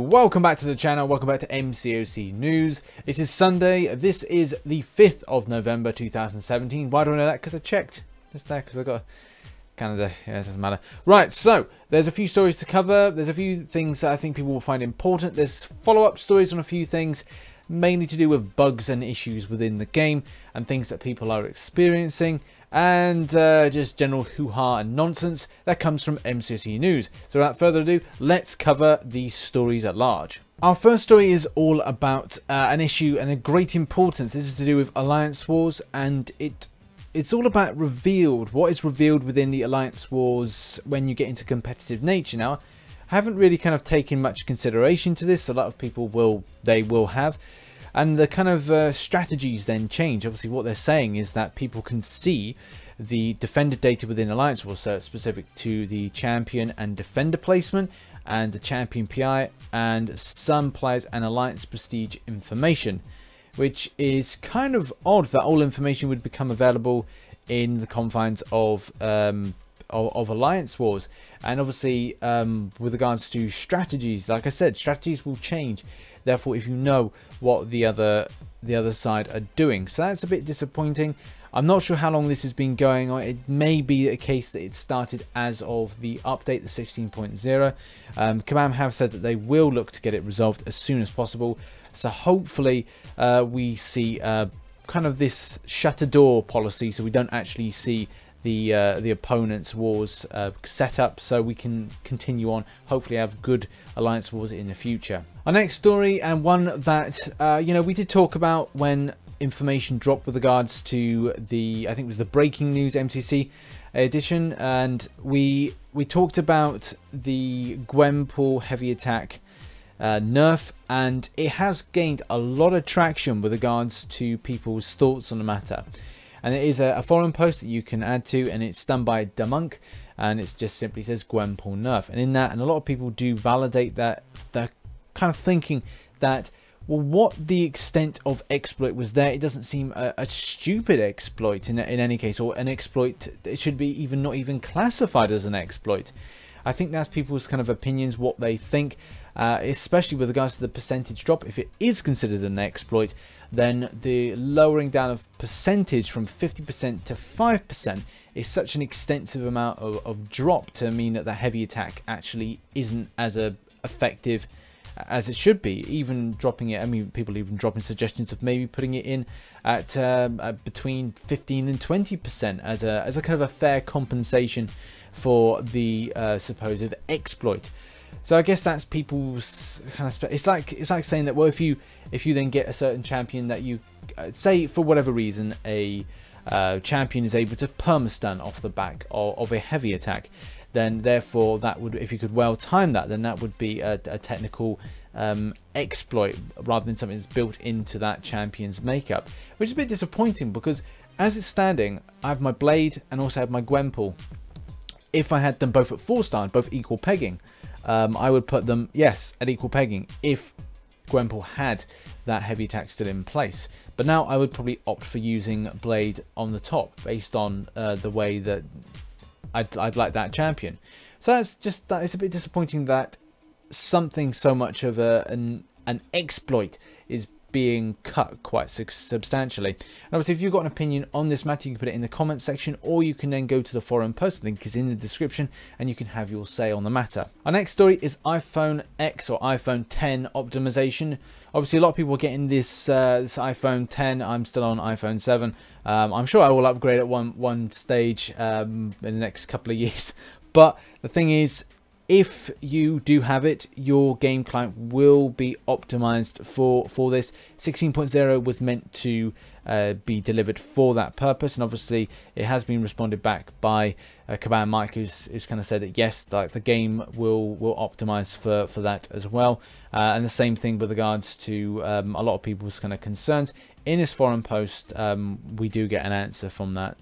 welcome back to the channel, welcome back to MCOC News. It is Sunday, this is the 5th of November 2017. Why do I know that? Because I checked. Just there, because I got Canada. Yeah, it doesn't matter. Right, so there's a few stories to cover. There's a few things that I think people will find important. There's follow-up stories on a few things, mainly to do with bugs and issues within the game and things that people are experiencing, and just general hoo-ha and nonsense that comes from MCOC News. So without further ado, let's cover these stories at large. Our first story is all about an issue and a great importance. This is to do with Alliance Wars, and it's all about what is revealed within the Alliance Wars when you get into competitive nature. Now, I haven't really kind of taken much consideration to this. A lot of people will have. And the kind of strategies then change. Obviously, what they're saying is that people can see the defender data within Alliance Wars, so it's specific to the champion and defender placement, and the champion PI, and some players and Alliance prestige information, which is kind of odd that all information would become available in the confines of Alliance Wars. And obviously, with regards to strategies, like I said, strategies will change. Therefore, if you know what the other side are doing, so that's a bit disappointing. I'm not sure how long this has been going on. It may be a case that it started as of the update, the 16.0. Kabam have said that they will look to get it resolved as soon as possible. So hopefully we see kind of this shutter door policy, so we don't actually see the opponent's wars set up, so we can continue on, hopefully have good Alliance Wars in the future. Our next story, and one that you know, we did talk about when information dropped with regards to the, I think it was the breaking news MCC edition, and we talked about the Gwenpool heavy attack nerf, and it has gained a lot of traction with regards to people's thoughts on the matter. And it is a forum post that you can add to, and it's done by Damunk, and it just simply says Gwenpool nerf. And in that, and a lot of people do validate that, they're kind of thinking that, well, what the extent of exploit was there, it doesn't seem a stupid exploit in any case, or an exploit. It should be not even classified as an exploit. I think that's people's kind of opinions, what they think, especially with regards to the percentage drop. If it is considered an exploit, then the lowering down of percentage from 50% to 5% is such an extensive amount of drop to mean that the heavy attack actually isn't as effective as it should be. Even dropping it, I mean, people even dropping suggestions of maybe putting it in at between 15 and 20% as a kind of a fair compensation for the supposed exploit. So I guess that's people's kind of. It's like saying that, well, if you then get a certain champion that you say for whatever reason a champion is able to permastun off the back of a heavy attack, then therefore that would, if you could well time that, then that would be a technical exploit rather than something that's built into that champion's makeup, which is a bit disappointing because as it's standing, I have my Blade and also have my Gwenpool. If I had them both at 4-star, both equal pegging, I would put them, yes, at equal pegging if Gwenpool had that heavy attack still in place. But now I would probably opt for using Blade on the top based on the way that I'd like that champion. So that is a bit disappointing that something so much of an exploit is being cut quite substantially. And obviously, if you've got an opinion on this matter, you can put it in the comment section, or you can then go to the forum post. Link is in the description, and you can have your say on the matter. Our next story is iPhone X or iPhone 10 optimization. Obviously, a lot of people are getting this iPhone 10. I'm still on iPhone 7. I'm sure I will upgrade at one stage in the next couple of years. But the thing is, if you do have it, your game client will be optimized for this. 16.0 was meant to be delivered for that purpose, and obviously it has been responded back by Kabam Mike, who's kind of said that yes, like the game will optimize for that as well. And the same thing with regards to a lot of people's kind of concerns. In this forum post, we do get an answer from that.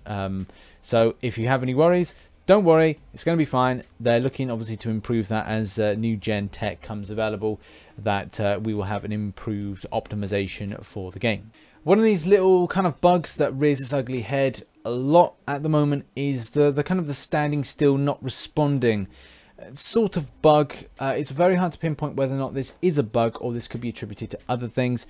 So if you have any worries, don't worry, it's going to be fine. They're looking obviously to improve that as new gen tech comes available, that we will have an improved optimization for the game. One of these little kind of bugs that rears its ugly head a lot at the moment is the kind of the standing still, not responding sort of bug. It's very hard to pinpoint whether or not this is a bug or this could be attributed to other things.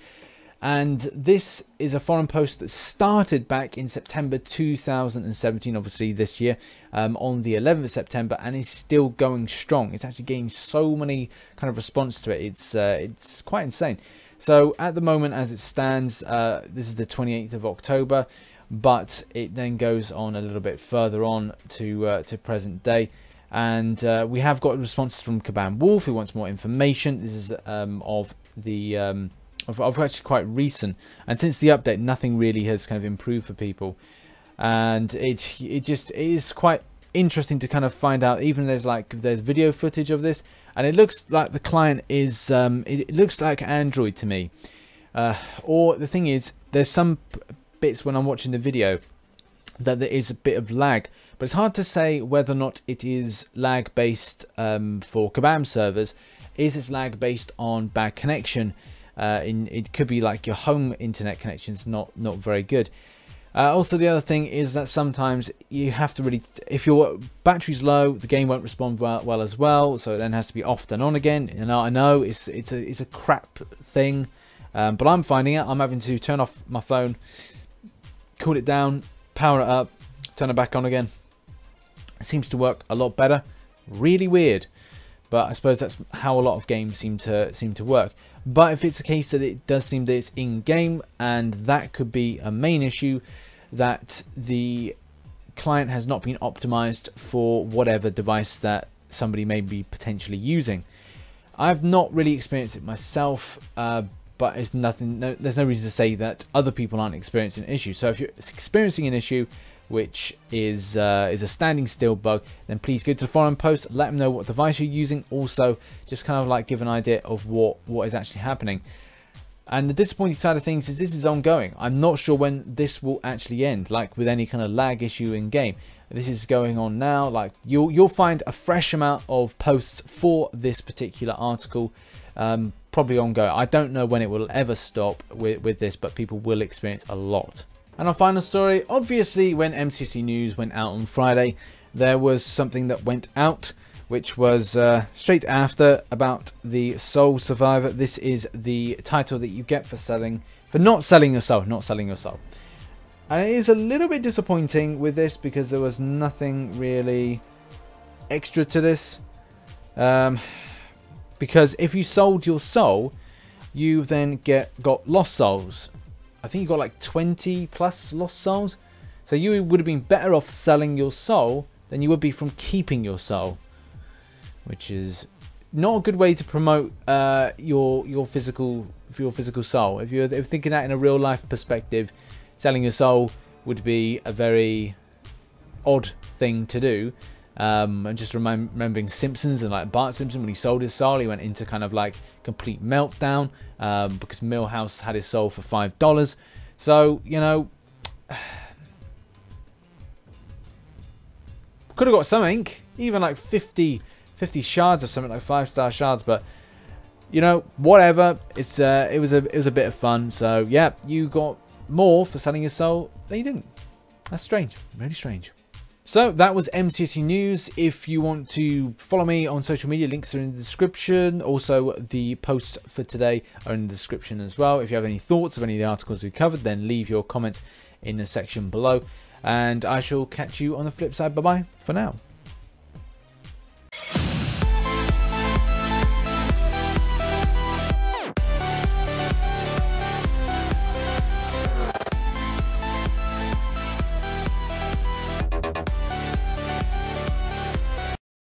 And this is a forum post that started back in September 2017, obviously this year, on the 11th of September, and is still going strong. It's actually getting so many kind of response to it. It's quite insane. So at the moment, as it stands, this is the 28th of October, but it then goes on a little bit further on to present day. And we have got responses from Kabam Wolf, who wants more information. This is of actually quite recent, and since the update nothing really has kind of improved for people, and it is quite interesting to kind of find out. Even there's video footage of this, and it looks like the client is it looks like Android to me, or the thing is, there's some bits when I'm watching the video that there is a bit of lag, but it's hard to say whether or not it is lag based for Kabam servers. Is it lag based on bad connection? It could be like your home internet connection's not very good. Also, the other thing is that sometimes you have to really, if your battery's low, the game won't respond well as well. So it then has to be off and on again. And I know it's a crap thing, but I'm finding it. I'm having to turn off my phone, cool it down, power it up, turn it back on again. It seems to work a lot better. Really weird, but I suppose that's how a lot of games seem to work. But if it's the case that it does seem that it's in-game, and that could be a main issue, that the client has not been optimized for whatever device that somebody may be potentially using. I've not really experienced it myself, but it's nothing. There's no reason to say that other people aren't experiencing an issue. So if you're experiencing an issue which is a standing still bug, then please go to the forum post, let them know what device you're using. Also, just kind of like give an idea of what is actually happening. And the disappointing side of things is this is ongoing. I'm not sure when this will actually end, like with any kind of lag issue in game. This is going on now. Like you'll find a fresh amount of posts for this particular article, probably ongoing. I don't know when it will ever stop with this, but people will experience a lot. And our final story, obviously when MCC News went out on Friday, there was something that went out, which was straight after, about the Soul Survivor. This is the title that you get for not selling your soul, And it is a little bit disappointing with this because there was nothing really extra to this. Because if you sold your soul, you then got lost souls. I think you got like 20 plus lost souls. So you would have been better off selling your soul than you would be from keeping your soul, which is not a good way to promote your physical soul. If you're thinking that in a real life perspective, selling your soul would be a very odd thing to do. I'm just remembering Simpsons and like Bart Simpson, when he sold his soul, he went into kind of like complete meltdown because Milhouse had his soul for $5. So, you know, could have got something, even like 50 shards of something, like 5-star shards, but you know, whatever. It was a bit of fun. So yeah, you got more for selling your soul than you didn't. That's strange, really strange. So that was MCC News. If you want to follow me on social media, links are in the description. Also, the posts for today are in the description as well. If you have any thoughts of any of the articles we covered, then leave your comments in the section below. And I shall catch you on the flip side. Bye-bye for now.